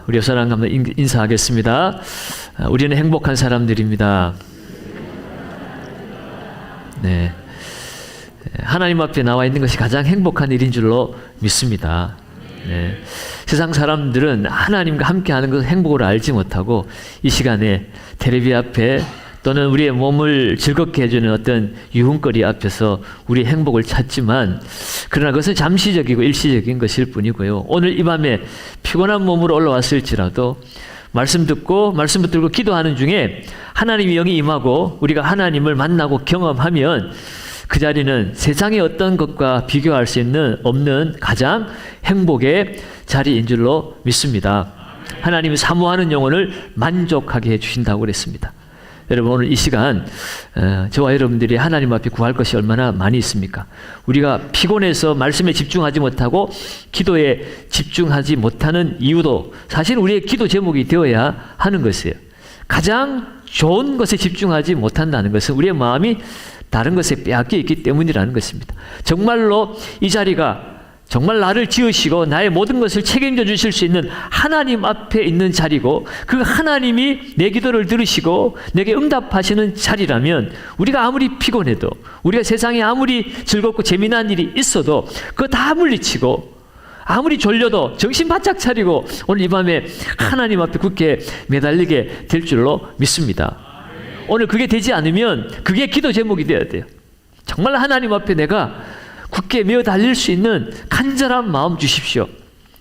우리 옆 사람 한번 인사하겠습니다. 우리는 행복한 사람들입니다. 네, 하나님 앞에 나와 있는 것이 가장 행복한 일인 줄로 믿습니다. 네. 세상 사람들은 하나님과 함께하는 것을 행복으로 알지 못하고 이 시간에 텔레비 앞에 또는 우리의 몸을 즐겁게 해주는 어떤 유흥거리 앞에서 우리의 행복을 찾지만, 그러나 그것은 잠시적이고 일시적인 것일 뿐이고요. 오늘 이 밤에 피곤한 몸으로 올라왔을지라도 말씀 듣고 말씀 붙들고 기도하는 중에 하나님의 영이 임하고 우리가 하나님을 만나고 경험하면 그 자리는 세상의 어떤 것과 비교할 수 없는 가장 행복의 자리인 줄로 믿습니다. 하나님이 사모하는 영혼을 만족하게 해주신다고 그랬습니다. 여러분, 오늘 이 시간 저와 여러분들이 하나님 앞에 구할 것이 얼마나 많이 있습니까? 우리가 피곤해서 말씀에 집중하지 못하고 기도에 집중하지 못하는 이유도 사실 우리의 기도 제목이 되어야 하는 것이에요. 가장 좋은 것에 집중하지 못한다는 것은 우리의 마음이 다른 것에 빼앗겨 있기 때문이라는 것입니다. 정말로 이 자리가 정말 나를 지으시고 나의 모든 것을 책임져 주실 수 있는 하나님 앞에 있는 자리고, 그 하나님이 내 기도를 들으시고 내게 응답하시는 자리라면 우리가 아무리 피곤해도, 우리가 세상에 아무리 즐겁고 재미난 일이 있어도 그거 다 물리치고, 아무리 졸려도 정신 바짝 차리고 오늘 이 밤에 하나님 앞에 굳게 매달리게 될 줄로 믿습니다. 오늘 그게 되지 않으면 그게 기도 제목이 되어야 돼요. 정말 하나님 앞에 내가 굳게 메어 달릴 수 있는 간절한 마음 주십시오.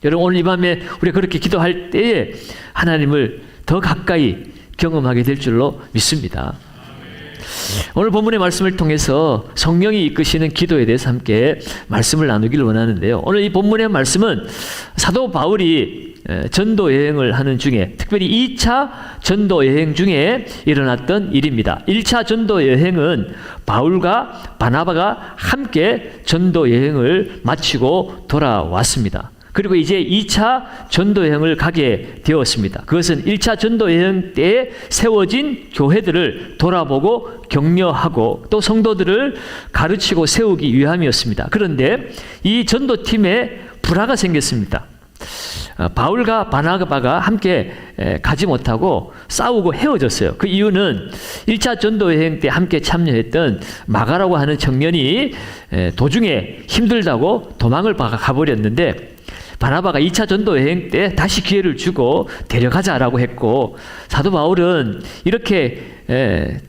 여러분, 오늘 이 밤에 우리가 그렇게 기도할 때에 하나님을 더 가까이 경험하게 될 줄로 믿습니다. 오늘 본문의 말씀을 통해서 성령이 이끄시는 기도에 대해서 함께 말씀을 나누기를 원하는데요. 오늘 이 본문의 말씀은 사도 바울이 전도 여행을 하는 중에, 특별히 2차 전도 여행 중에 일어났던 일입니다. 1차 전도 여행은 바울과 바나바가 함께 전도 여행을 마치고 돌아왔습니다. 그리고 이제 2차 전도 여행을 가게 되었습니다. 그것은 1차 전도 여행 때에 세워진 교회들을 돌아보고 격려하고 또 성도들을 가르치고 세우기 위함이었습니다. 그런데 이 전도팀에 불화가 생겼습니다. 바울과 바나바가 함께 가지 못하고 싸우고 헤어졌어요. 그 이유는 1차 전도 여행 때 함께 참여했던 마가라고 하는 청년이 도중에 힘들다고 도망을 가버렸는데, 바나바가 2차 전도 여행 때 다시 기회를 주고 데려가자라고 했고, 사도 바울은 이렇게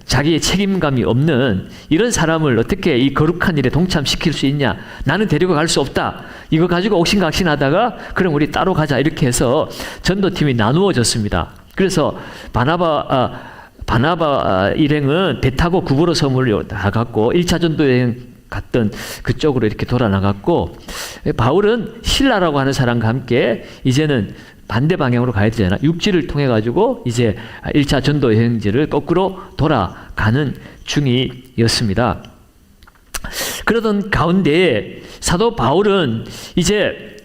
자기의 책임감이 없는 이런 사람을 어떻게 이 거룩한 일에 동참시킬 수 있냐, 나는 데리고 갈 수 없다, 이거 가지고 옥신각신하다가 그럼 우리 따로 가자, 이렇게 해서 전도팀이 나누어졌습니다. 그래서 바나바 일행은 배 타고 구브로 섬으로 나갔고 1차 전도 여행 갔던 그쪽으로 이렇게 돌아 나갔고, 바울은 신라라고 하는 사람과 함께 이제는 반대 방향으로 가야 되잖아. 육지를 통해 가지고 이제 1차 전도 여행지를 거꾸로 돌아가는 중이었습니다. 그러던 가운데 사도 바울은 이제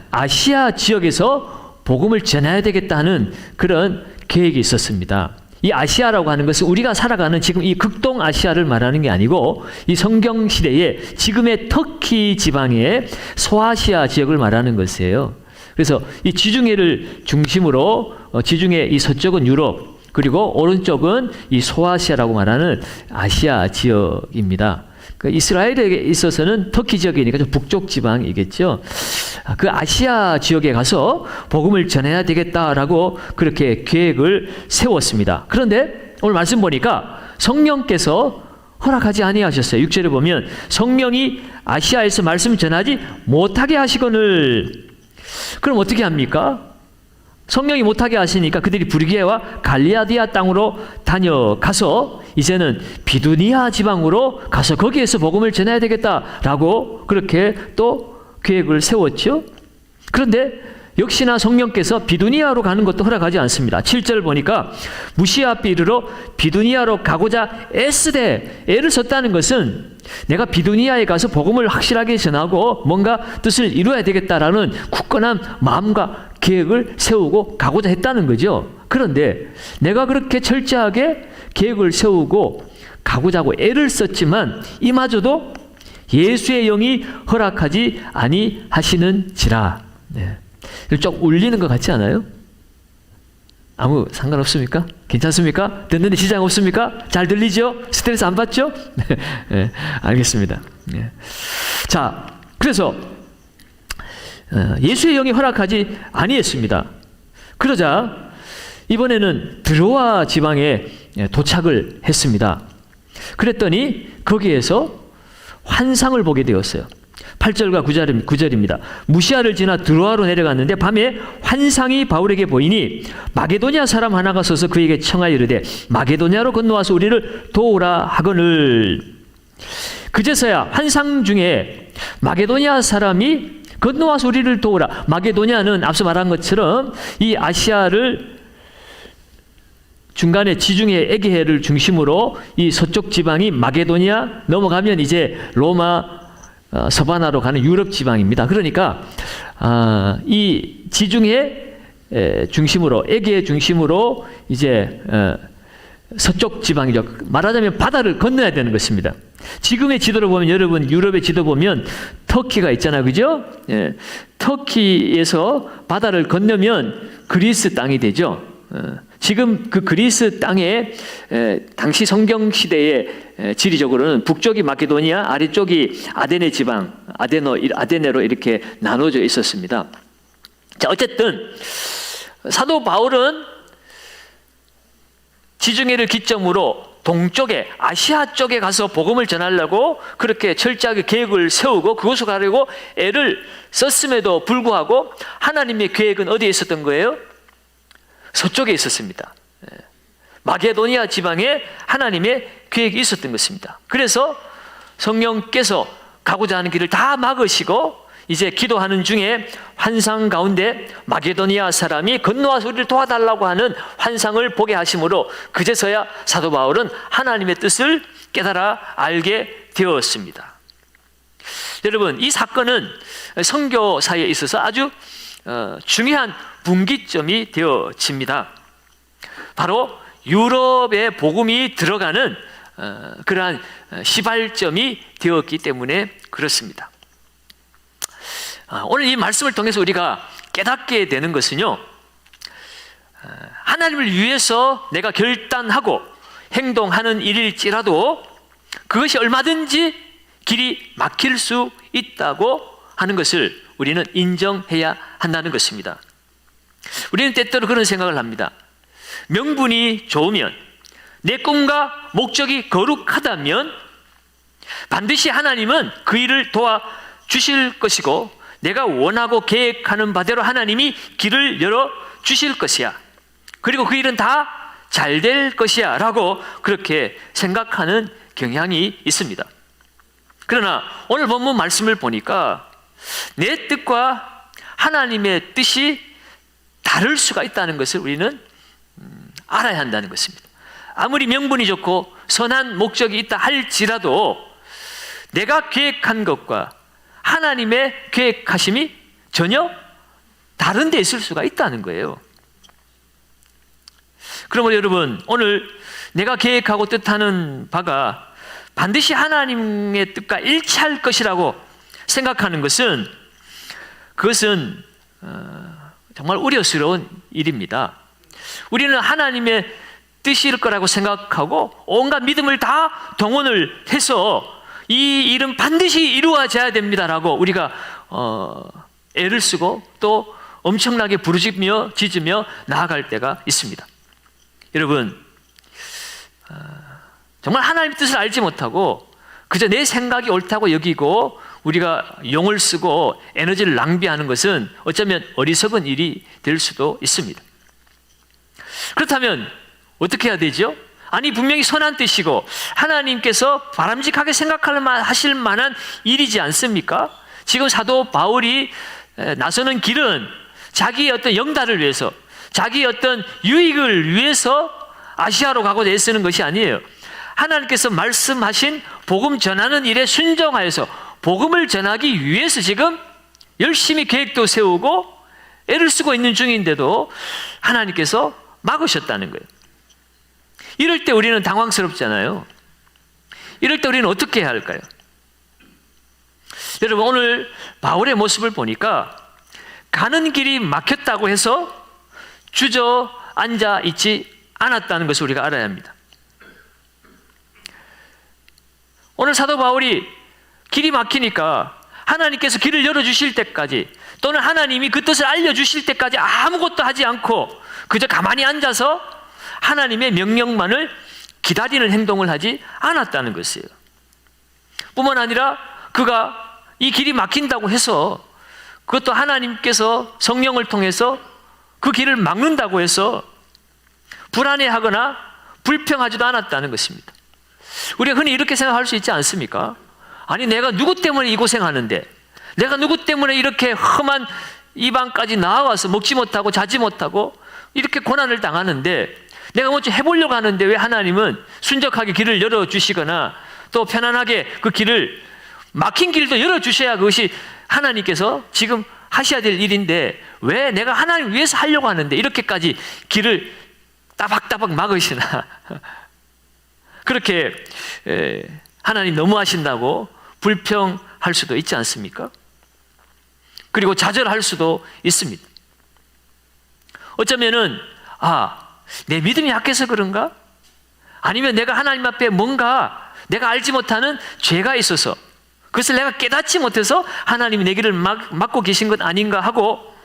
아시아 지역에서 복음을 전해야 되겠다는 그런 계획이 있었습니다. 이 아시아라고 하는 것은 우리가 살아가는 지금 이 극동 아시아를 말하는 게 아니고, 이 성경 시대에 지금의 터키 지방의 소아시아 지역을 말하는 것이에요. 그래서 이 지중해를 중심으로 지중해 이 서쪽은 유럽, 그리고 오른쪽은 이 소아시아라고 말하는 아시아 지역입니다. 그 이스라엘에 있어서는 터키 지역이니까 좀 북쪽 지방이겠죠. 그 아시아 지역에 가서 복음을 전해야 되겠다라고 그렇게 계획을 세웠습니다. 그런데 오늘 말씀 보니까 성령께서 허락하지 아니하셨어요. 6절에 보면 성령이 아시아에서 말씀 전하지 못하게 하시거늘. 그럼 어떻게 합니까? 성령이 못하게 하시니까 그들이 브리기아와 갈리아디아 땅으로 다녀가서 이제는 비두니아 지방으로 가서 거기에서 복음을 전해야 되겠다라고 그렇게 또 계획을 세웠죠. 그런데 역시나 성령께서 비두니아로 가는 것도 허락하지 않습니다. 7절 보니까 무시아 앞에 이르러 비두니아로 가고자 애쓰되, 애를 썼다는 것은 내가 비두니아에 가서 복음을 확실하게 전하고 뭔가 뜻을 이루어야 되겠다라는 굳건한 마음과 계획을 세우고 가고자 했다는 거죠. 그런데 내가 그렇게 철저하게 계획을 세우고 가고자 하고 애를 썼지만 이마저도 예수의 영이 허락하지 아니하시는지라. 네. 좀 울리는 것 같지 않아요? 아무 상관없습니까? 괜찮습니까? 듣는데 지장 없습니까? 잘 들리죠? 스트레스 안 받죠? 네, 알겠습니다. 네. 자, 그래서 예수의 영이 허락하지 아니했습니다. 그러자 이번에는 드로아 지방에 도착을 했습니다. 그랬더니 거기에서 환상을 보게 되었어요. 8절과 9절입니다. 무시아를 지나 드로아로 내려갔는데 밤에 환상이 바울에게 보이니 마게도냐 사람 하나가 서서 그에게 청하여 이르되 마게도냐로 건너와서 우리를 도우라 하거늘. 그제서야 환상 중에 마게도냐 사람이 건너와서 우리를 도우라. 마게도냐는 앞서 말한 것처럼 이 아시아를 중간에 지중해 에게해를 중심으로 이 서쪽 지방이 마게도냐 넘어가면 이제 로마 서바나로 가는 유럽 지방입니다. 그러니까 이 지중해 중심으로 에게해 중심으로 이제 서쪽 지방이죠. 말하자면 바다를 건너야 되는 것입니다. 지금의 지도를 보면 여러분 유럽의 지도 보면 터키가 있잖아요, 그죠? 예, 터키에서 바다를 건너면 그리스 땅이 되죠. 지금 그 그리스 땅에 당시 성경 시대에 지리적으로는 북쪽이 마케도니아, 아래쪽이 아데네 지방, 아데네로 이렇게 나눠져 있었습니다. 자, 어쨌든 사도 바울은 지중해를 기점으로 동쪽에 아시아 쪽에 가서 복음을 전하려고 그렇게 철저하게 계획을 세우고 그곳으로 가려고 애를 썼음에도 불구하고 하나님의 계획은 어디에 있었던 거예요? 서쪽에 있었습니다. 마게도니아 지방에 하나님의 계획이 있었던 것입니다. 그래서 성령께서 가고자 하는 길을 다 막으시고 이제 기도하는 중에 환상 가운데 마게도니아 사람이 건너와서 우리를 도와달라고 하는 환상을 보게 하심으로 그제서야 사도 바울은 하나님의 뜻을 깨달아 알게 되었습니다. 여러분, 이 사건은 선교사에 있어서 아주 중요한 분기점이 되어집니다. 바로 유럽의 복음이 들어가는 그러한 시발점이 되었기 때문에 그렇습니다. 오늘 이 말씀을 통해서 우리가 깨닫게 되는 것은요, 하나님을 위해서 내가 결단하고 행동하는 일일지라도 그것이 얼마든지 길이 막힐 수 있다고 하는 것을 우리는 인정해야 한다는 것입니다. 우리는 때때로 그런 생각을 합니다. 명분이 좋으면, 내 꿈과 목적이 거룩하다면 반드시 하나님은 그 일을 도와주실 것이고 내가 원하고 계획하는 바대로 하나님이 길을 열어주실 것이야. 그리고 그 일은 다 잘 될 것이야 라고 그렇게 생각하는 경향이 있습니다. 그러나 오늘 본문 말씀을 보니까 내 뜻과 하나님의 뜻이 다를 수가 있다는 것을 우리는 알아야 한다는 것입니다. 아무리 명분이 좋고 선한 목적이 있다 할지라도 내가 계획한 것과 하나님의 계획하심이 전혀 다른 데 있을 수가 있다는 거예요. 그러므로 여러분, 오늘 내가 계획하고 뜻하는 바가 반드시 하나님의 뜻과 일치할 것이라고 생각하는 것은 그것은 정말 우려스러운 일입니다. 우리는 하나님의 뜻일 거라고 생각하고 온갖 믿음을 다 동원을 해서 이 일은 반드시 이루어져야 됩니다라고 우리가 애를 쓰고 또 엄청나게 부르짖으며 짖으며 나아갈 때가 있습니다. 여러분, 정말 하나님의 뜻을 알지 못하고 그저 내 생각이 옳다고 여기고 우리가 용을 쓰고 에너지를 낭비하는 것은 어쩌면 어리석은 일이 될 수도 있습니다. 그렇다면 어떻게 해야 되죠? 아니, 분명히 선한 뜻이고 하나님께서 바람직하게 하실 만한 일이지 않습니까? 지금 사도 바울이 나서는 길은 자기의 어떤 영달을 위해서, 자기의 어떤 유익을 위해서 아시아로 가고자 애쓰는 것이 아니에요. 하나님께서 말씀하신 복음 전하는 일에 순종하여서 복음을 전하기 위해서 지금 열심히 계획도 세우고 애를 쓰고 있는 중인데도 하나님께서 막으셨다는 거예요. 이럴 때 우리는 당황스럽잖아요. 이럴 때 우리는 어떻게 해야 할까요? 여러분, 오늘 바울의 모습을 보니까 가는 길이 막혔다고 해서 주저앉을 앉아 있지 않았다는 것을 우리가 알아야 합니다. 오늘 사도 바울이 길이 막히니까 하나님께서 길을 열어주실 때까지, 또는 하나님이 그 뜻을 알려주실 때까지 아무것도 하지 않고 그저 가만히 앉아서 하나님의 명령만을 기다리는 행동을 하지 않았다는 것이에요. 뿐만 아니라 그가 이 길이 막힌다고 해서, 그것도 하나님께서 성령을 통해서 그 길을 막는다고 해서 불안해하거나 불평하지도 않았다는 것입니다. 우리가 흔히 이렇게 생각할 수 있지 않습니까? 아니, 내가 누구 때문에 이 고생하는데, 내가 누구 때문에 이렇게 험한 이방까지 나와서 먹지 못하고 자지 못하고 이렇게 고난을 당하는데, 내가 먼저 해보려고 하는데 왜 하나님은 순적하게 길을 열어주시거나 또 편안하게 그 길을, 막힌 길도 열어주셔야 그것이 하나님께서 지금 하셔야 될 일인데, 왜 내가 하나님 위해서 하려고 하는데 이렇게까지 길을 따박따박 막으시나. 그렇게 하나님 너무하신다고 불평할 수도 있지 않습니까? 그리고 좌절할 수도 있습니다. 어쩌면은 내 믿음이 약해서 그런가? 아니면 내가 하나님 앞에 뭔가 내가 알지 못하는 죄가 있어서 그것을 내가 깨닫지 못해서 하나님이 내 길을 막고 계신 것 아닌가 하고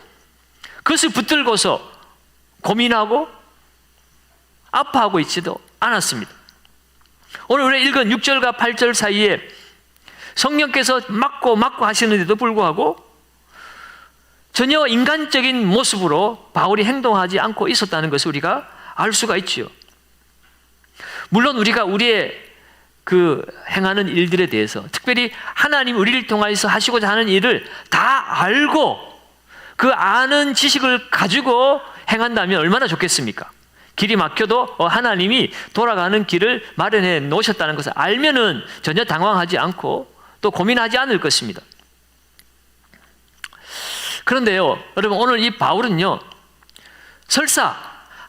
그것을 붙들고서 고민하고 아파하고 있지도 않았습니다. 오늘 우리가 읽은 6절과 8절 사이에 성령께서 막고 하시는데도 불구하고 전혀 인간적인 모습으로 바울이 행동하지 않고 있었다는 것을 우리가 알 수가 있지요. 물론 우리가 우리의 그 행하는 일들에 대해서, 특별히 하나님 우리를 통해서 하시고자 하는 일을 다 알고 그 아는 지식을 가지고 행한다면 얼마나 좋겠습니까? 길이 막혀도 하나님이 돌아가는 길을 마련해 놓으셨다는 것을 알면은 전혀 당황하지 않고 또 고민하지 않을 것입니다. 그런데요, 여러분, 오늘 이 바울은요, 설사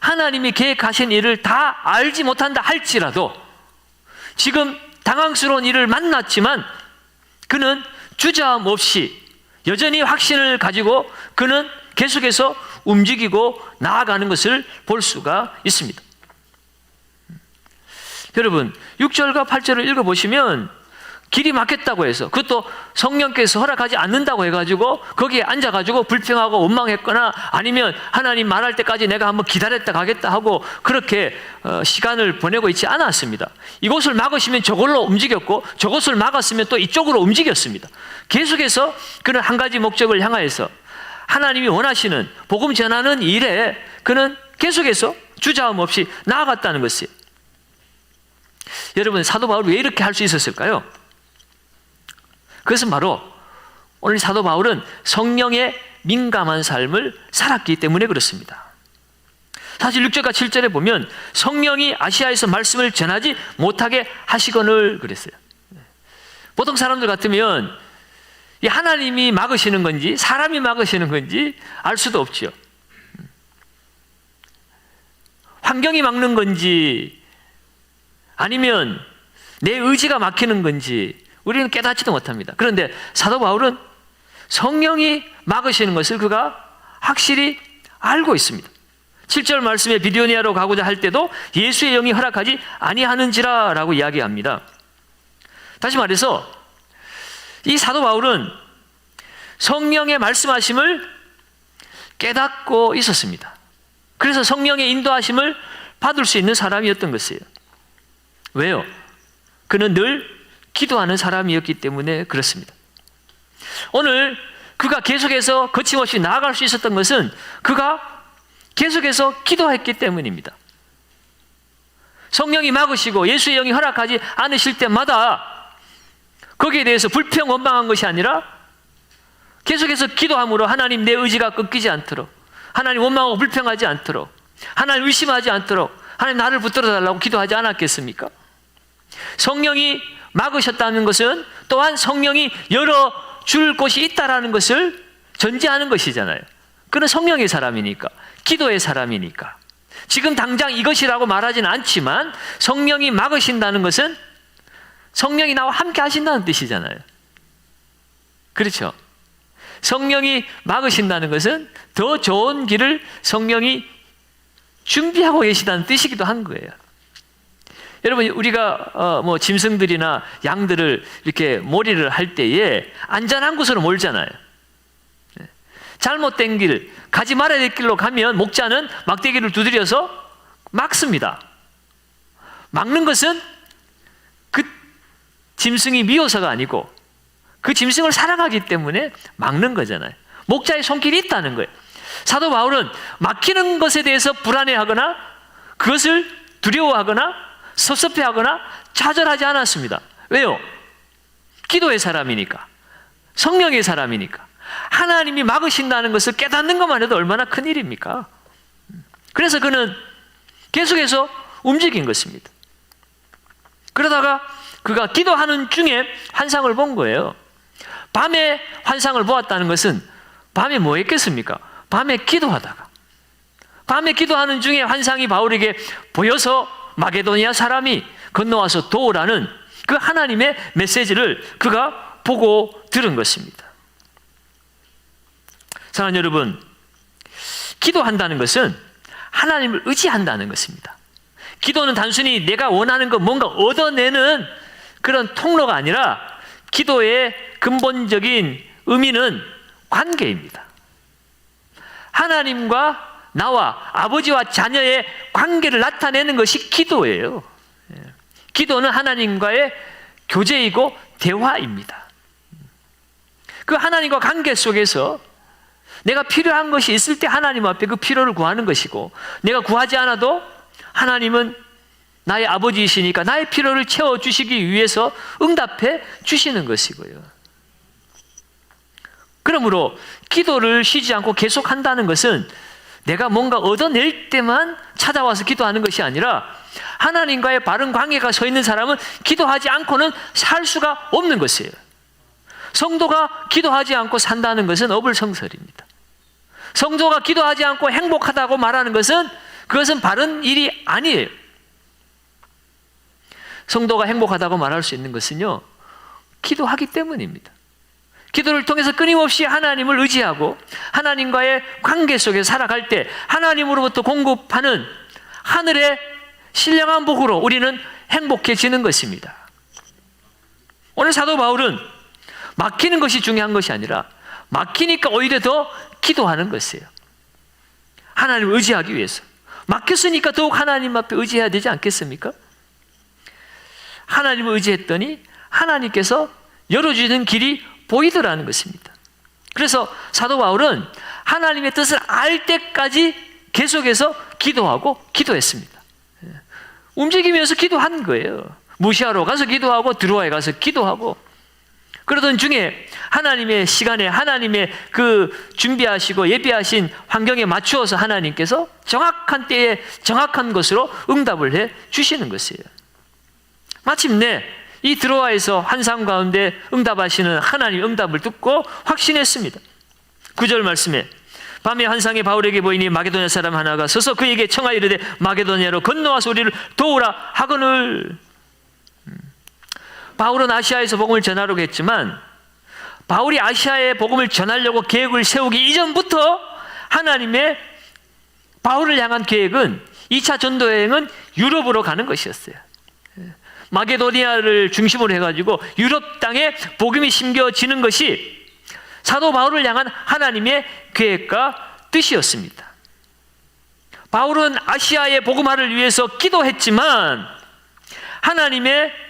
하나님이 계획하신 일을 다 알지 못한다 할지라도 지금 당황스러운 일을 만났지만 그는 주저함 없이 여전히 확신을 가지고 그는 계속해서 움직이고 나아가는 것을 볼 수가 있습니다. 여러분, 6절과 8절을 읽어보시면 길이 막혔다고 해서, 그것도 성령께서 허락하지 않는다고 해가지고 거기에 앉아가지고 불평하고 원망했거나 아니면 하나님 말할 때까지 내가 한번 기다렸다 가겠다 하고 그렇게 시간을 보내고 있지 않았습니다. 이곳을 막으시면 저걸로 움직였고 저곳을 막았으면 또 이쪽으로 움직였습니다. 계속해서 그는 한 가지 목적을 향하여서 하나님이 원하시는 복음 전하는 일에 그는 계속해서 주저함 없이 나아갔다는 것이에요. 여러분, 사도 바울이 왜 이렇게 할 수 있었을까요? 그것은 바로 오늘 사도 바울은 성령에 민감한 삶을 살았기 때문에 그렇습니다. 사실 6절과 7절에 보면 성령이 아시아에서 말씀을 전하지 못하게 하시거늘 그랬어요. 보통 사람들 같으면 이 하나님이 막으시는 건지 사람이 막으시는 건지 알 수도 없죠. 환경이 막는 건지 아니면 내 의지가 막히는 건지 우리는 깨닫지도 못합니다. 그런데 사도 바울은 성령이 막으시는 것을 그가 확실히 알고 있습니다. 7절 말씀에 비두니아로 가고자 할 때도 예수의 영이 허락하지 아니하는지라 라고 이야기합니다. 다시 말해서 이 사도 바울은 성령의 말씀하심을 깨닫고 있었습니다. 그래서 성령의 인도하심을 받을 수 있는 사람이었던 것이에요. 왜요? 그는 늘 기도하는 사람이었기 때문에 그렇습니다. 오늘 그가 계속해서 거침없이 나아갈 수 있었던 것은 그가 계속해서 기도했기 때문입니다. 성령이 막으시고 예수의 영이 허락하지 않으실 때마다 거기에 대해서 불평 원망한 것이 아니라 계속해서 기도함으로 하나님 내 의지가 꺾이지 않도록, 하나님 원망하고 불평하지 않도록, 하나님 의심하지 않도록 하나님 나를 붙들어 달라고 기도하지 않았겠습니까? 성령이 막으셨다는 것은 또한 성령이 열어줄 곳이 있다라는 것을 전제하는 것이잖아요. 그는 성령의 사람이니까, 기도의 사람이니까. 지금 당장 이것이라고 말하지는 않지만 성령이 막으신다는 것은 성령이 나와 함께 하신다는 뜻이잖아요. 그렇죠? 성령이 막으신다는 것은 더 좋은 길을 성령이 준비하고 계시다는 뜻이기도 한 거예요. 여러분, 우리가 짐승들이나 양들을 이렇게 몰이를 할 때에 안전한 곳으로 몰잖아요. 잘못된 길, 가지 말아야 될 길로 가면 목자는 막대기를 두드려서 막습니다. 막는 것은 그 짐승이 미워서가 아니고 그 짐승을 사랑하기 때문에 막는 거잖아요. 목자의 손길이 있다는 거예요. 사도 바울은 막히는 것에 대해서 불안해하거나 그것을 두려워하거나 섭섭해하거나 좌절하지 않았습니다. 왜요? 기도의 사람이니까, 성령의 사람이니까, 하나님이 막으신다는 것을 깨닫는 것만 해도 얼마나 큰 일입니까? 그래서 그는 계속해서 움직인 것입니다. 그러다가 그가 기도하는 중에 환상을 본 거예요. 밤에 환상을 보았다는 것은 밤에 뭐 했겠습니까? 밤에 기도하다가, 밤에 기도하는 중에 환상이 바울에게 보여서 마게도니아 사람이 건너와서 도우라는 그 하나님의 메시지를 그가 보고 들은 것입니다. 사랑하는 여러분, 기도한다는 것은 하나님을 의지한다는 것입니다. 기도는 단순히 내가 원하는 거 뭔가 얻어내는 그런 통로가 아니라 기도의 근본적인 의미는 관계입니다. 하나님과 나와 아버지와 자녀의 관계를 나타내는 것이 기도예요. 기도는 하나님과의 교제이고 대화입니다. 그 하나님과 관계 속에서 내가 필요한 것이 있을 때 하나님 앞에 그 필요를 구하는 것이고, 내가 구하지 않아도 하나님은 나의 아버지이시니까 나의 필요를 채워주시기 위해서 응답해 주시는 것이고요. 그러므로 기도를 쉬지 않고 계속한다는 것은 내가 뭔가 얻어낼 때만 찾아와서 기도하는 것이 아니라 하나님과의 바른 관계가 서 있는 사람은 기도하지 않고는 살 수가 없는 것이에요. 성도가 기도하지 않고 산다는 것은 어불성설입니다. 성도가 기도하지 않고 행복하다고 말하는 것은 그것은 바른 일이 아니에요. 성도가 행복하다고 말할 수 있는 것은요, 기도하기 때문입니다. 기도를 통해서 끊임없이 하나님을 의지하고 하나님과의 관계 속에 살아갈 때 하나님으로부터 공급하는 하늘의 신령한 복으로 우리는 행복해지는 것입니다. 오늘 사도 바울은 막히는 것이 중요한 것이 아니라 막히니까 오히려 더 기도하는 것이에요. 하나님을 의지하기 위해서. 막혔으니까 더욱 하나님 앞에 의지해야 되지 않겠습니까? 하나님을 의지했더니 하나님께서 열어주는 길이 보이더라는 것입니다. 그래서 사도 바울은 하나님의 뜻을 알 때까지 계속해서 기도하고 기도했습니다. 움직이면서 기도한 거예요. 무시하러 가서 기도하고 드로아에 가서 기도하고, 그러던 중에 하나님의 시간에 하나님의 그 준비하시고 예비하신 환경에 맞추어서 하나님께서 정확한 때에 정확한 것으로 응답을 해 주시는 것이에요. 마침내 이 드로아에서 환상 가운데 응답하시는 하나님의 응답을 듣고 확신했습니다. 9절 말씀에 밤에 환상에 바울에게 보이니 마게도냐 사람 하나가 서서 그에게 청하여 이르되 마게도냐로 건너와서 우리를 도우라 하거늘. 바울은 아시아에서 복음을 전하려고 했지만 바울이 아시아에 복음을 전하려고 계획을 세우기 이전부터 하나님의 바울을 향한 계획은 2차 전도 여행은 유럽으로 가는 것이었어요. 마게도니아를 중심으로 해가지고 유럽 땅에 복음이 심겨지는 것이 사도 바울을 향한 하나님의 계획과 뜻이었습니다. 바울은 아시아의 복음화를 위해서 기도했지만 하나님의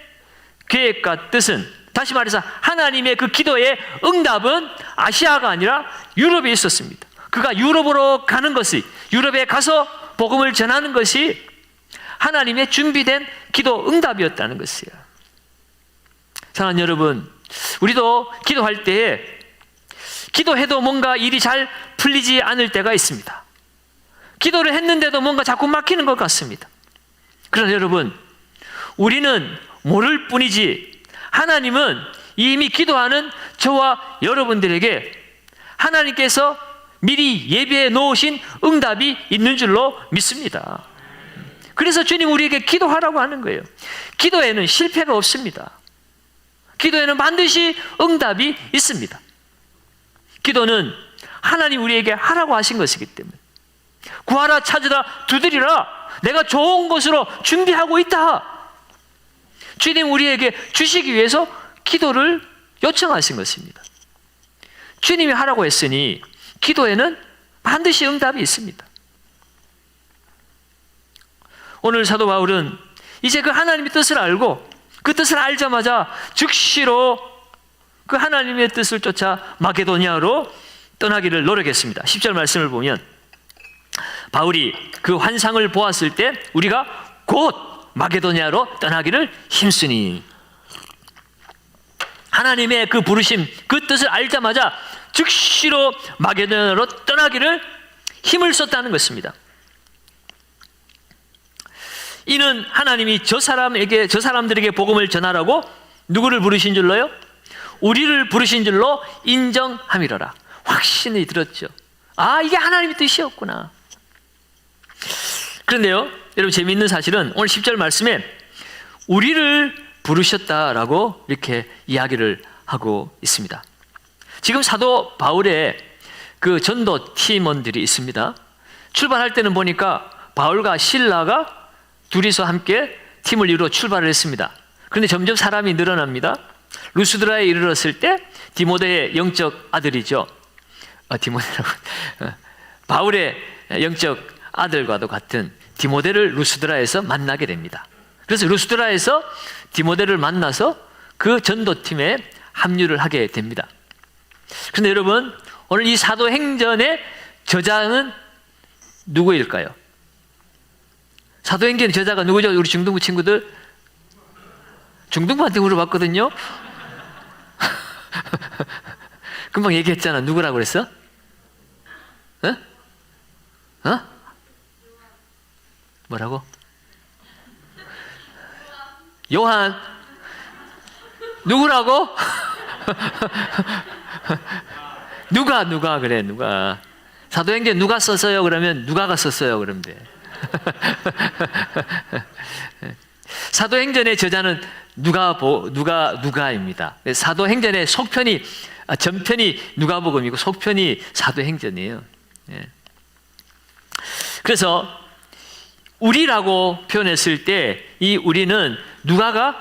계획과 뜻은, 다시 말해서 하나님의 그 기도의 응답은 아시아가 아니라 유럽에 있었습니다. 그가 유럽으로 가는 것이, 유럽에 가서 복음을 전하는 것이 하나님의 준비된 기도 응답이었다는 것이에요. 사랑하는 여러분, 우리도 기도할 때에 기도해도 뭔가 일이 잘 풀리지 않을 때가 있습니다. 기도를 했는데도 뭔가 자꾸 막히는 것 같습니다. 그러나 여러분, 우리는 모를 뿐이지 하나님은 이미 기도하는 저와 여러분들에게 하나님께서 미리 예비해 놓으신 응답이 있는 줄로 믿습니다. 그래서 주님 우리에게 기도하라고 하는 거예요. 기도에는 실패가 없습니다. 기도에는 반드시 응답이 있습니다. 기도는 하나님 우리에게 하라고 하신 것이기 때문에 구하라, 찾으라, 두드리라. 내가 좋은 것으로 준비하고 있다. 주님 우리에게 주시기 위해서 기도를 요청하신 것입니다. 주님이 하라고 했으니 기도에는 반드시 응답이 있습니다. 오늘 사도 바울은 이제 그 하나님의 뜻을 알고 그 뜻을 알자마자 즉시로 그 하나님의 뜻을 쫓아 마게도니아로 떠나기를 노력했습니다. 10절 말씀을 보면 바울이 그 환상을 보았을 때 우리가 곧 마게도니아로 떠나기를 힘쓰니, 하나님의 그 부르심, 그 뜻을 알자마자 즉시로 마게도니아로 떠나기를 힘을 썼다는 것입니다. 이는 하나님이 저 사람들에게 복음을 전하라고 누구를 부르신 줄로요? 우리를 부르신 줄로 인정함이로라. 확신이 들었죠. 아, 이게 하나님의 뜻이었구나. 그런데요, 여러분 재미있는 사실은 오늘 10절 말씀에 우리를 부르셨다라고 이렇게 이야기를 하고 있습니다. 지금 사도 바울의 그 전도 팀원들이 있습니다. 출발할 때는 보니까 바울과 실라가 둘이서 함께 팀을 이루어 출발을 했습니다. 그런데 점점 사람이 늘어납니다. 루스드라에 이르렀을 때 디모데의 영적 아들이죠. 디모데라고 바울의 영적 아들과도 같은 디모데를 루스드라에서 만나게 됩니다. 그래서 루스드라에서 디모데를 만나서 그 전도팀에 합류를 하게 됩니다. 그런데 여러분, 오늘 이 사도행전의 저자는 누구일까요? 사도행전의 저자가 누구죠? 우리 중등부 친구들? 중등부한테 물어봤거든요. 금방 얘기했잖아. 누구라고 그랬어? 뭐라고? 요한. 누구라고? 누가 그래. 누가. 사도행전 누가 썼어요? 그러면 누가가 썼어요. 그러면 돼. 사도행전의 저자는 누가입니다. 사도행전의 전편이 누가복음이고 속편이 사도행전이에요. 그래서 우리라고 표현했을 때 이 우리는 누가가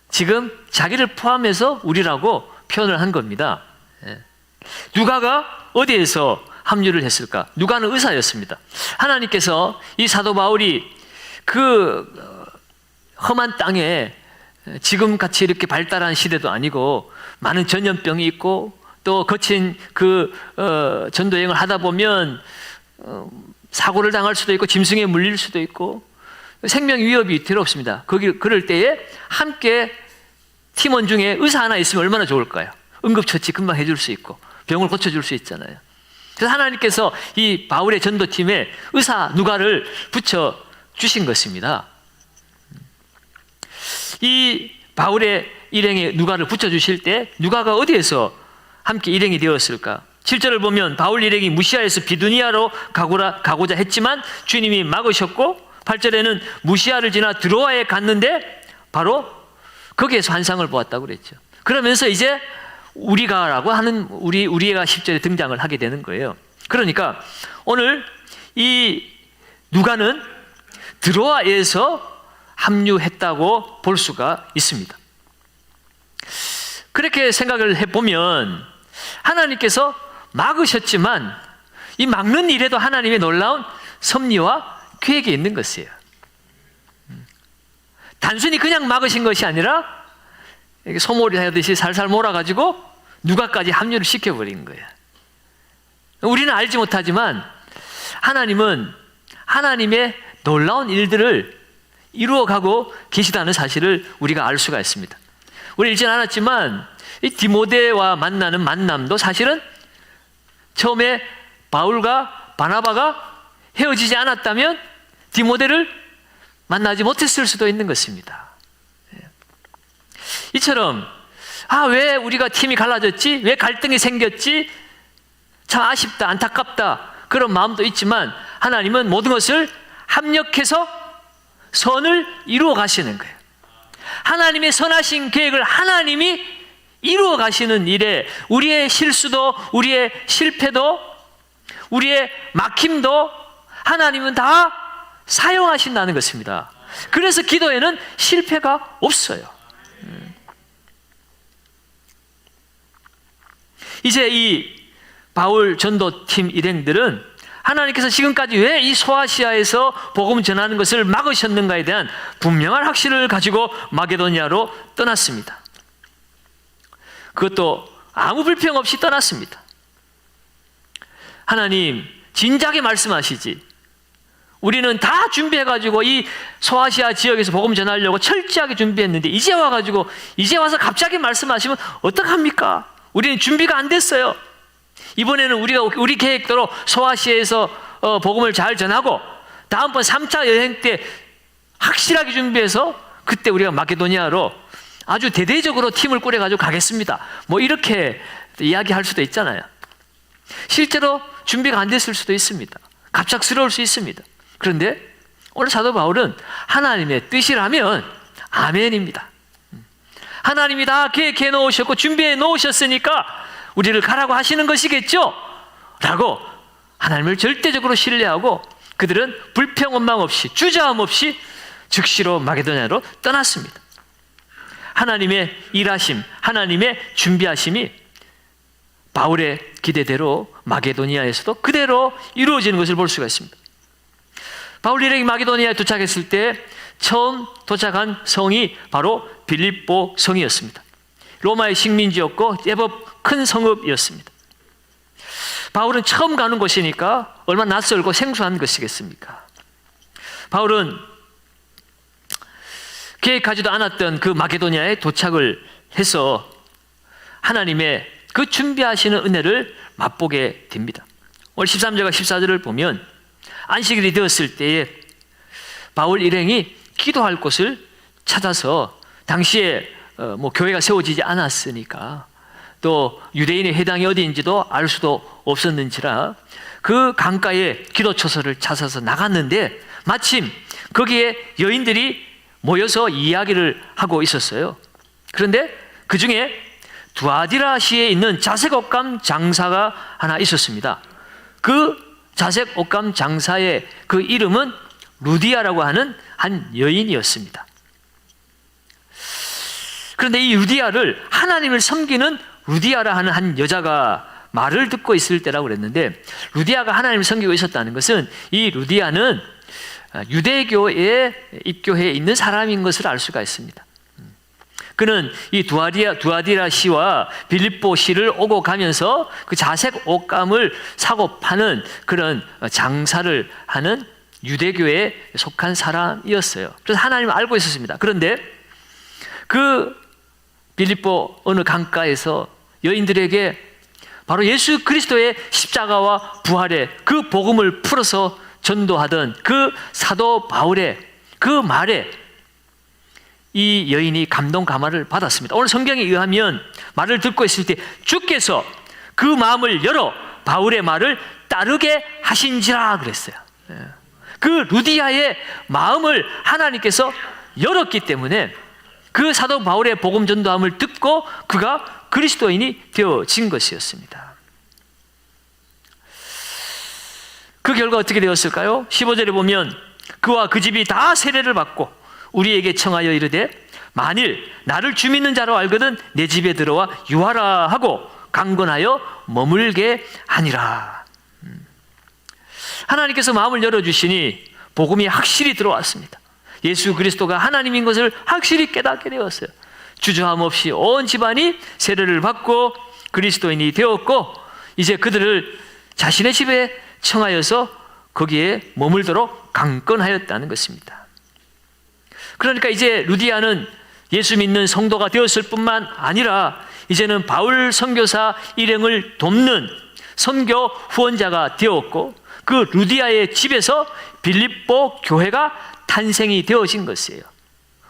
지금 자기를 포함해서 우리라고 표현을 한 겁니다. 누가가 어디에서 합류를 했을까? 누가는 의사였습니다. 하나님께서 이 사도 바울이 그 험한 땅에 지금같이 이렇게 발달한 시대도 아니고 많은 전염병이 있고 또 거친 그 전도 여행을 하다 보면 사고를 당할 수도 있고 짐승에 물릴 수도 있고 생명 위협이 두렵습니다. 그럴 때에 함께 팀원 중에 의사 하나 있으면 얼마나 좋을까요? 응급처치 금방 해줄 수 있고 병을 고쳐줄 수 있잖아요. 그래서 하나님께서 이 바울의 전도팀에 의사 누가를 붙여주신 것입니다. 이 바울의 일행에 누가를 붙여주실 때 누가가 어디에서 함께 일행이 되었을까? 7절을 보면 바울 일행이 무시아에서 비두니아로 가고자 했지만 주님이 막으셨고, 8절에는 무시아를 지나 드로아에 갔는데 바로 거기에서 환상을 보았다고 그랬죠. 그러면서 이제 우리가라고 하는 우리가 10절에 등장을 하게 되는 거예요. 그러니까 오늘 이 누가는 드로아에서 합류했다고 볼 수가 있습니다. 그렇게 생각을 해보면 하나님께서 막으셨지만 이 막는 일에도 하나님의 놀라운 섭리와 계획이 있는 것이에요. 단순히 그냥 막으신 것이 아니라 소몰이 하듯이 살살 몰아가지고 누가까지 합류를 시켜버린 거예요. 우리는 알지 못하지만 하나님은 하나님의 놀라운 일들을 이루어가고 계시다는 사실을 우리가 알 수가 있습니다. 우리 읽진 않았지만 이 디모데와 만나는 만남도 사실은 처음에 바울과 바나바가 헤어지지 않았다면 디모데를 만나지 못했을 수도 있는 것입니다. 이처럼 왜 우리가 팀이 갈라졌지? 왜 갈등이 생겼지? 참 아쉽다, 안타깝다 그런 마음도 있지만 하나님은 모든 것을 합력해서 선을 이루어 가시는 거예요. 하나님의 선하신 계획을 하나님이 이루어 가시는 일에 우리의 실수도 우리의 실패도 우리의 막힘도 하나님은 다 사용하신다는 것입니다. 그래서 기도에는 실패가 없어요. 이제 이 바울 전도팀 일행들은 하나님께서 지금까지 왜 이 소아시아에서 복음 전하는 것을 막으셨는가에 대한 분명한 확신을 가지고 마게도니아로 떠났습니다. 그것도 아무 불평 없이 떠났습니다. 하나님 진작에 말씀하시지, 우리는 다 준비해가지고 이 소아시아 지역에서 복음 전하려고 철저하게 준비했는데 이제 와서 갑자기 말씀하시면 어떡합니까? 우리는 준비가 안 됐어요. 이번에는 우리 계획대로 소아시아에서 복음을 잘 전하고 다음번 3차 여행 때 확실하게 준비해서 그때 우리가 마게도니아로 아주 대대적으로 팀을 꾸려가지고 가겠습니다. 뭐 이렇게 이야기할 수도 있잖아요. 실제로 준비가 안 됐을 수도 있습니다. 갑작스러울 수 있습니다. 그런데 오늘 사도 바울은 하나님의 뜻이라면 아멘입니다. 하나님이 다 계획해 놓으셨고 준비해 놓으셨으니까 우리를 가라고 하시는 것이겠죠? 라고 하나님을 절대적으로 신뢰하고 그들은 불평 원망 없이 주저함 없이 즉시로 마게도냐로 떠났습니다. 하나님의 일하심, 하나님의 준비하심이 바울의 기대대로 마게도니아에서도 그대로 이루어지는 것을 볼 수가 있습니다. 바울 일행이 마게도니아에 도착했을 때 처음 도착한 성이 바로 빌립보 성이었습니다. 로마의 식민지였고 제법 큰 성읍이었습니다. 바울은 처음 가는 곳이니까 얼마나 낯설고 생소한 것이겠습니까? 바울은 계획하지도 않았던 그 마게도니아에 도착을 해서 하나님의 그 준비하시는 은혜를 맛보게 됩니다. 오늘 13절과 14절을 보면 안식일이 되었을 때에 바울 일행이 기도할 곳을 찾아서 당시에 교회가 세워지지 않았으니까 또 유대인의 회당이 어디인지도 알 수도 없었는지라 그 강가에 기도처소를 찾아서 나갔는데 마침 거기에 여인들이 모여서 이야기를 하고 있었어요. 그런데 그 중에 두아디라시에 있는 자색 옷감 장사가 하나 있었습니다. 그 자색 옷감 장사의 그 이름은 루디아라고 하는 한 여인이었습니다. 그런데 이 루디아를 하나님을 섬기는 루디아라 하는 한 여자가 말을 듣고 있을 때라고 그랬는데, 루디아가 하나님을 섬기고 있었다는 것은 이 루디아는 유대교에 입교해 있는 사람인 것을 알 수가 있습니다. 그는 이 두아디라 시와 빌립보 시를 오고 가면서 그 자색 옷감을 사고 파는 그런 장사를 하는 유대교에 속한 사람이었어요. 그래서 하나님을 알고 있었습니다. 그런데 그 빌립보 어느 강가에서 여인들에게 바로 예수 그리스도의 십자가와 부활의 그 복음을 풀어서 전도하던 그 사도 바울의 그 말에 이 여인이 감동 감화를 받았습니다. 오늘 성경에 의하면 말을 듣고 있을 때 주께서 그 마음을 열어 바울의 말을 따르게 하신지라 그랬어요. 그 루디아의 마음을 하나님께서 열었기 때문에 그 사도 바울의 복음 전도함을 듣고 그가 그리스도인이 되어진 것이었습니다. 그 결과 어떻게 되었을까요? 15절에 보면 그와 그 집이 다 세례를 받고 우리에게 청하여 이르되 만일 나를 주 믿는 자로 알거든 내 집에 들어와 유하라 하고 강건하여 머물게 하니라. 하나님께서 마음을 열어주시니 복음이 확실히 들어왔습니다. 예수 그리스도가 하나님인 것을 확실히 깨닫게 되었어요. 주저함 없이 온 집안이 세례를 받고 그리스도인이 되었고 이제 그들을 자신의 집에 청하여서 거기에 머물도록 강건하였다는 것입니다. 그러니까 이제 루디아는 예수 믿는 성도가 되었을 뿐만 아니라 이제는 바울 선교사 일행을 돕는 선교 후원자가 되었고 그 루디아의 집에서 빌립보 교회가 탄생이 되어진 것이에요.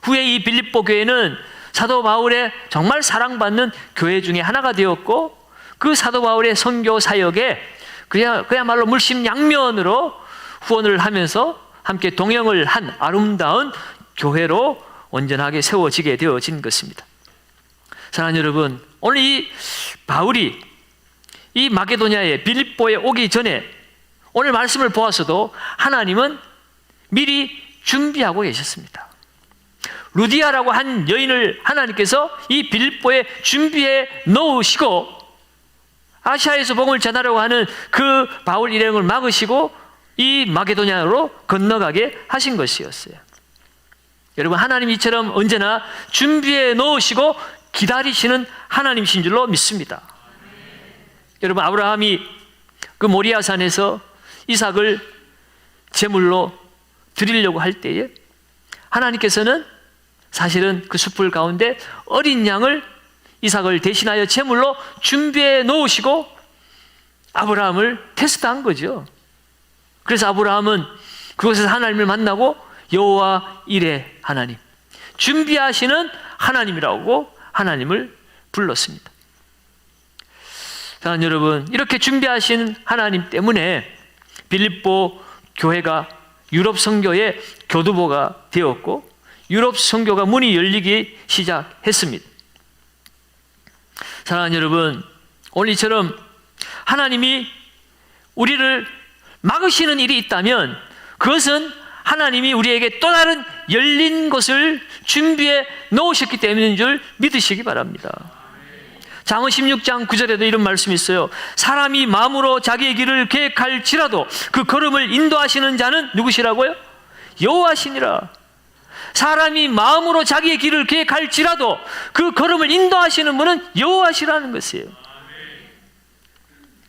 후에 이 빌립보 교회는 사도 바울의 정말 사랑받는 교회 중에 하나가 되었고 그 사도 바울의 선교 사역에 그야말로 물심양면으로 후원을 하면서 함께 동행을 한 아름다운 교회로 온전하게 세워지게 되어진 것입니다. 사랑하는 여러분, 오늘 이 바울이 이 마게도냐에 빌립보에 오기 전에 오늘 말씀을 보았어도 하나님은 미리 준비하고 계셨습니다. 루디아라고 한 여인을 하나님께서 이 빌립보에 준비해 놓으시고 아시아에서 복음을 전하려고 하는 그 바울 일행을 막으시고 이 마게도냐로 건너가게 하신 것이었어요. 여러분, 하나님 이처럼 언제나 준비해 놓으시고 기다리시는 하나님이신 줄로 믿습니다. 여러분, 아브라함이 그 모리아산에서 이삭을 제물로 드리려고 할 때에 하나님께서는 사실은 그 숯불 가운데 어린 양을 이삭을 대신하여 제물로 준비해 놓으시고 아브라함을 테스트한 거죠. 그래서 아브라함은 그곳에서 하나님을 만나고 여호와 이레 하나님, 준비하시는 하나님이라고 하나님을 불렀습니다. 사랑하는 여러분, 이렇게 준비하신 하나님 때문에 빌립보 교회가 유럽 선교의 교두보가 되었고 유럽 선교가 문이 열리기 시작했습니다. 사랑하는 여러분, 오늘 이처럼 하나님이 우리를 막으시는 일이 있다면 그것은 하나님이 우리에게 또 다른 열린 것을 준비해 놓으셨기 때문인 줄 믿으시기 바랍니다. 잠언 16장 9절에도 이런 말씀이 있어요. 사람이 마음으로 자기의 길을 계획할지라도 그 걸음을 인도하시는 자는 누구시라고요? 여호와시니라. 사람이 마음으로 자기의 길을 계획할지라도 그 걸음을 인도하시는 분은 여호와시라는 것이에요.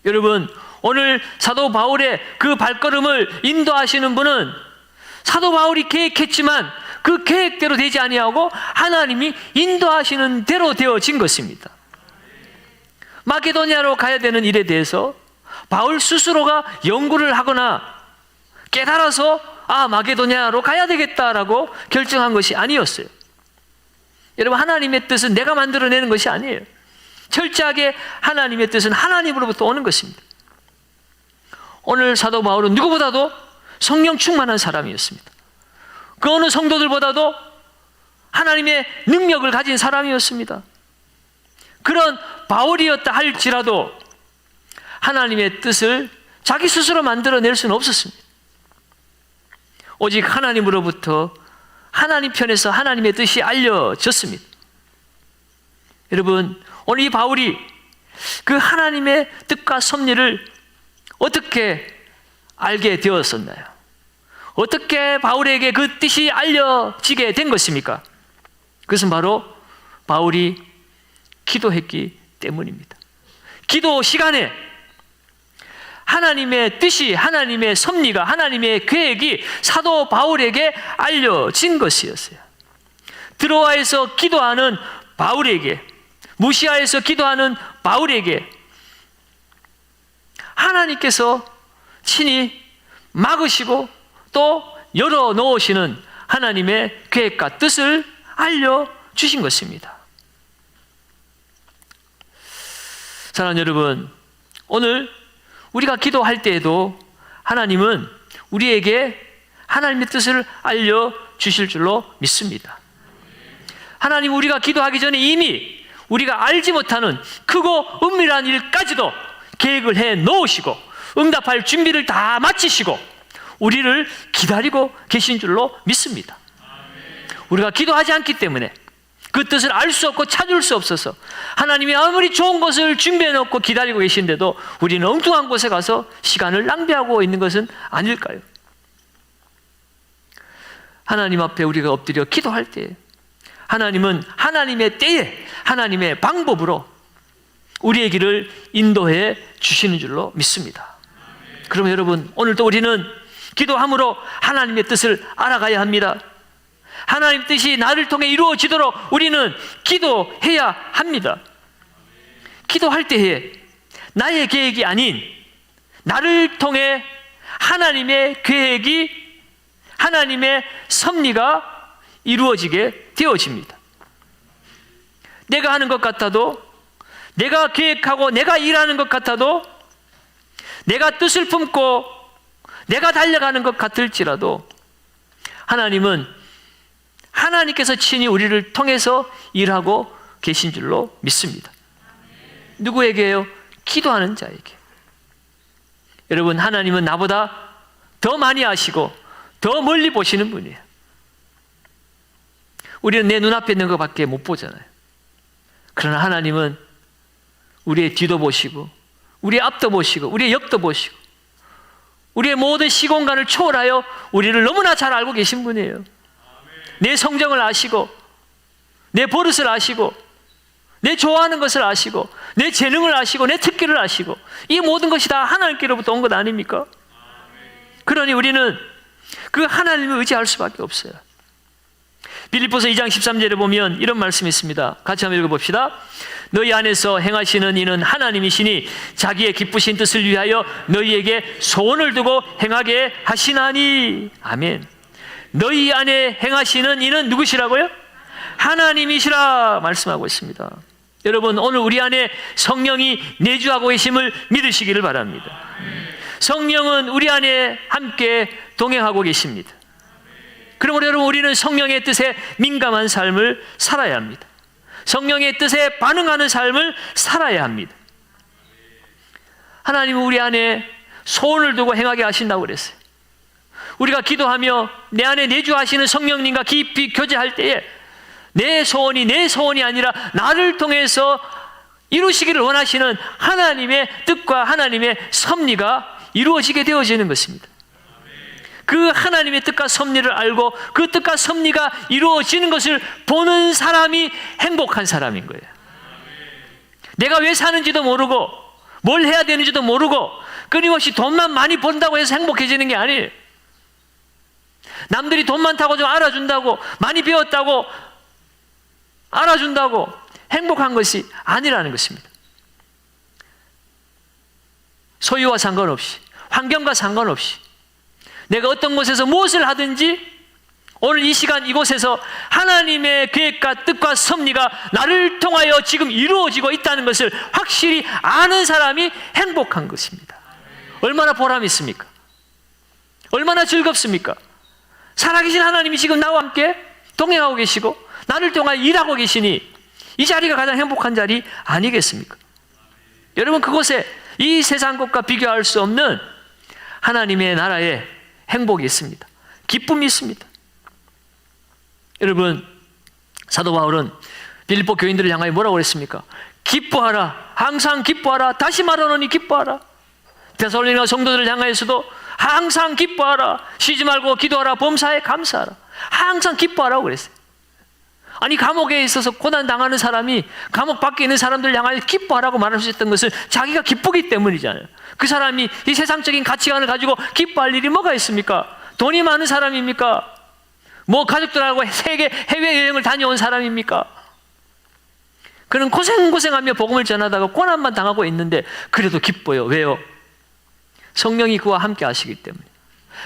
여러분, 오늘 사도 바울의 그 발걸음을 인도하시는 분은 사도 바울이 계획했지만 그 계획대로 되지 아니하고 하나님이 인도하시는 대로 되어진 것입니다. 마게도냐로 가야 되는 일에 대해서 바울 스스로가 연구를 하거나 깨달아서 마게도냐로 가야 되겠다라고 결정한 것이 아니었어요. 여러분, 하나님의 뜻은 내가 만들어내는 것이 아니에요. 철저하게 하나님의 뜻은 하나님으로부터 오는 것입니다. 오늘 사도 바울은 누구보다도 성령 충만한 사람이었습니다. 그 어느 성도들보다도 하나님의 능력을 가진 사람이었습니다. 그런 바울이었다 할지라도 하나님의 뜻을 자기 스스로 만들어낼 수는 없었습니다. 오직 하나님으로부터 하나님 편에서 하나님의 뜻이 알려졌습니다. 여러분, 오늘 이 바울이 그 하나님의 뜻과 섭리를 어떻게 알게 되었었나요? 어떻게 바울에게 그 뜻이 알려지게 된 것입니까? 그것은 바로 바울이 기도했기 때문입니다. 기도 시간에 하나님의 뜻이, 하나님의 섭리가, 하나님의 계획이 사도 바울에게 알려진 것이었어요. 드로아에서 기도하는 바울에게, 무시아에서 기도하는 바울에게 하나님께서 친히 막으시고 또 열어놓으시는 하나님의 계획과 뜻을 알려주신 것입니다. 사랑하는 여러분, 오늘 우리가 기도할 때에도 하나님은 우리에게 하나님의 뜻을 알려주실 줄로 믿습니다. 하나님, 우리가 기도하기 전에 이미 우리가 알지 못하는 크고 은밀한 일까지도 계획을 해 놓으시고 응답할 준비를 다 마치시고 우리를 기다리고 계신 줄로 믿습니다. 우리가 기도하지 않기 때문에 그 뜻을 알 수 없고 찾을 수 없어서 하나님이 아무리 좋은 것을 준비해 놓고 기다리고 계신데도 우리는 엉뚱한 곳에 가서 시간을 낭비하고 있는 것은 아닐까요? 하나님 앞에 우리가 엎드려 기도할 때 하나님은 하나님의 때에 하나님의 방법으로 우리의 길을 인도해 주시는 줄로 믿습니다. 그러면 여러분, 오늘도 우리는 기도함으로 하나님의 뜻을 알아가야 합니다. 하나님 뜻이 나를 통해 이루어지도록 우리는 기도해야 합니다. 기도할 때에 나의 계획이 아닌 나를 통해 하나님의 계획이, 하나님의 섭리가 이루어지게 되어집니다. 내가 하는 것 같아도, 내가 계획하고 내가 일하는 것 같아도, 내가 뜻을 품고 내가 달려가는 것 같을지라도 하나님은 하나님께서 친히 우리를 통해서 일하고 계신 줄로 믿습니다. 누구에게요? 기도하는 자에게. 여러분, 하나님은 나보다 더 많이 아시고 더 멀리 보시는 분이에요. 우리는 내 눈앞에 있는 것밖에 못 보잖아요. 그러나 하나님은 우리의 뒤도 보시고 우리의 앞도 보시고 우리의 옆도 보시고 우리의 모든 시공간을 초월하여 우리를 너무나 잘 알고 계신 분이에요. 내 성정을 아시고 내 버릇을 아시고 내 좋아하는 것을 아시고 내 재능을 아시고 내 특기를 아시고 이 모든 것이 다 하나님께로부터 온 것 아닙니까? 그러니 우리는 그 하나님을 의지할 수밖에 없어요. 빌립보서 2장 13절에 보면 이런 말씀이 있습니다. 같이 한번 읽어봅시다. 너희 안에서 행하시는 이는 하나님이시니 자기의 기쁘신 뜻을 위하여 너희에게 소원을 두고 행하게 하시나니. 아멘. 너희 안에 행하시는 이는 누구시라고요? 하나님이시라 말씀하고 있습니다. 여러분, 오늘 우리 안에 성령이 내주하고 계심을 믿으시기를 바랍니다. 성령은 우리 안에 함께 동행하고 계십니다. 그러므로 여러분, 우리는 성령의 뜻에 민감한 삶을 살아야 합니다. 성령의 뜻에 반응하는 삶을 살아야 합니다. 하나님은 우리 안에 소원을 두고 행하게 하신다고 그랬어요. 우리가 기도하며 내 안에 내주하시는 성령님과 깊이 교제할 때에 내 소원이 아니라 나를 통해서 이루시기를 원하시는 하나님의 뜻과 하나님의 섭리가 이루어지게 되어지는 것입니다. 그 하나님의 뜻과 섭리를 알고 그 뜻과 섭리가 이루어지는 것을 보는 사람이 행복한 사람인 거예요. 내가 왜 사는지도 모르고 뭘 해야 되는지도 모르고 끊임없이 돈만 많이 번다고 해서 행복해지는 게 아니에요. 남들이 돈 많다고 좀 알아준다고, 많이 배웠다고 알아준다고 행복한 것이 아니라는 것입니다. 소유와 상관없이, 환경과 상관없이 내가 어떤 곳에서 무엇을 하든지 오늘 이 시간 이곳에서 하나님의 계획과 뜻과 섭리가 나를 통하여 지금 이루어지고 있다는 것을 확실히 아는 사람이 행복한 것입니다. 얼마나 보람이 있습니까? 얼마나 즐겁습니까? 살아계신 하나님이 지금 나와 함께 동행하고 계시고 나를 통하여 일하고 계시니 이 자리가 가장 행복한 자리 아니겠습니까? 여러분, 그곳에 이 세상 것과 비교할 수 없는 하나님의 나라에 행복이 있습니다. 기쁨이 있습니다. 여러분, 사도 바울은 빌립보 교인들을 향하여 뭐라고 그랬습니까? 기뻐하라, 항상 기뻐하라, 다시 말하노니 기뻐하라. 데살로니가 성도들을 향하여서도 항상 기뻐하라, 쉬지 말고 기도하라, 범사에 감사하라, 항상 기뻐하라고 그랬어요. 아니, 감옥에 있어서 고난 당하는 사람이 감옥 밖에 있는 사람들 향하여 기뻐하라고 말할 수 있던 것은 자기가 기쁘기 때문이잖아요. 그 사람이 이 세상적인 가치관을 가지고 기뻐할 일이 뭐가 있습니까? 돈이 많은 사람입니까? 뭐 가족들하고 세계 해외여행을 다녀온 사람입니까? 그는 고생하며 복음을 전하다가 고난만 당하고 있는데 그래도 기뻐요. 왜요? 성령이 그와 함께 하시기 때문에.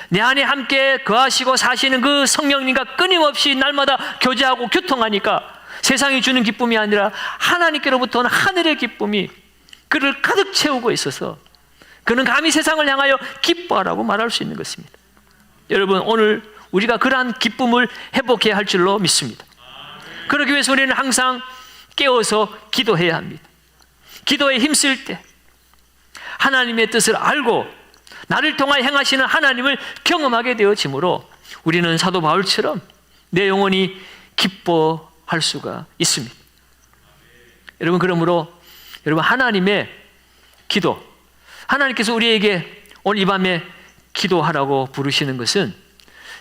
내 안에 함께 거하시고 사시는 그 성령님과 끊임없이 날마다 교제하고 교통하니까 세상이 주는 기쁨이 아니라 하나님께로부터 오는 하늘의 기쁨이 그를 가득 채우고 있어서 그는 감히 세상을 향하여 기뻐하라고 말할 수 있는 것입니다. 여러분, 오늘 우리가 그러한 기쁨을 회복해야 할 줄로 믿습니다. 그러기 위해서 우리는 항상 깨어서 기도해야 합니다. 기도에 힘쓸 때 하나님의 뜻을 알고 나를 통하여 행하시는 하나님을 경험하게 되어지므로 우리는 사도 바울처럼 내 영혼이 기뻐할 수가 있습니다. 여러분, 그러므로 여러분, 하나님의 기도, 하나님께서 우리에게 오늘 이 밤에 기도하라고 부르시는 것은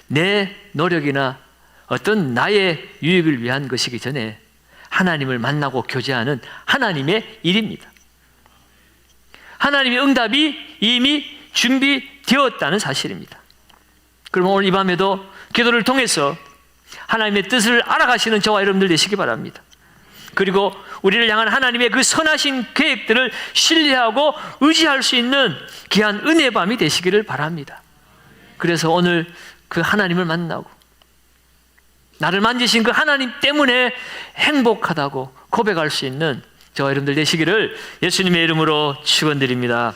내 노력이나 어떤 나의 유익을 위한 것이기 전에 하나님을 만나고 교제하는 하나님의 일입니다. 하나님의 응답이 이미 준비되었다는 사실입니다. 그럼 오늘 이 밤에도 기도를 통해서 하나님의 뜻을 알아가시는 저와 여러분들 되시기 바랍니다. 그리고 우리를 향한 하나님의 그 선하신 계획들을 신뢰하고 의지할 수 있는 귀한 은혜의 밤이 되시기를 바랍니다. 그래서 오늘 그 하나님을 만나고 나를 만지신 그 하나님 때문에 행복하다고 고백할 수 있는 저와 여러분들 되시기를 예수님의 이름으로 축원드립니다.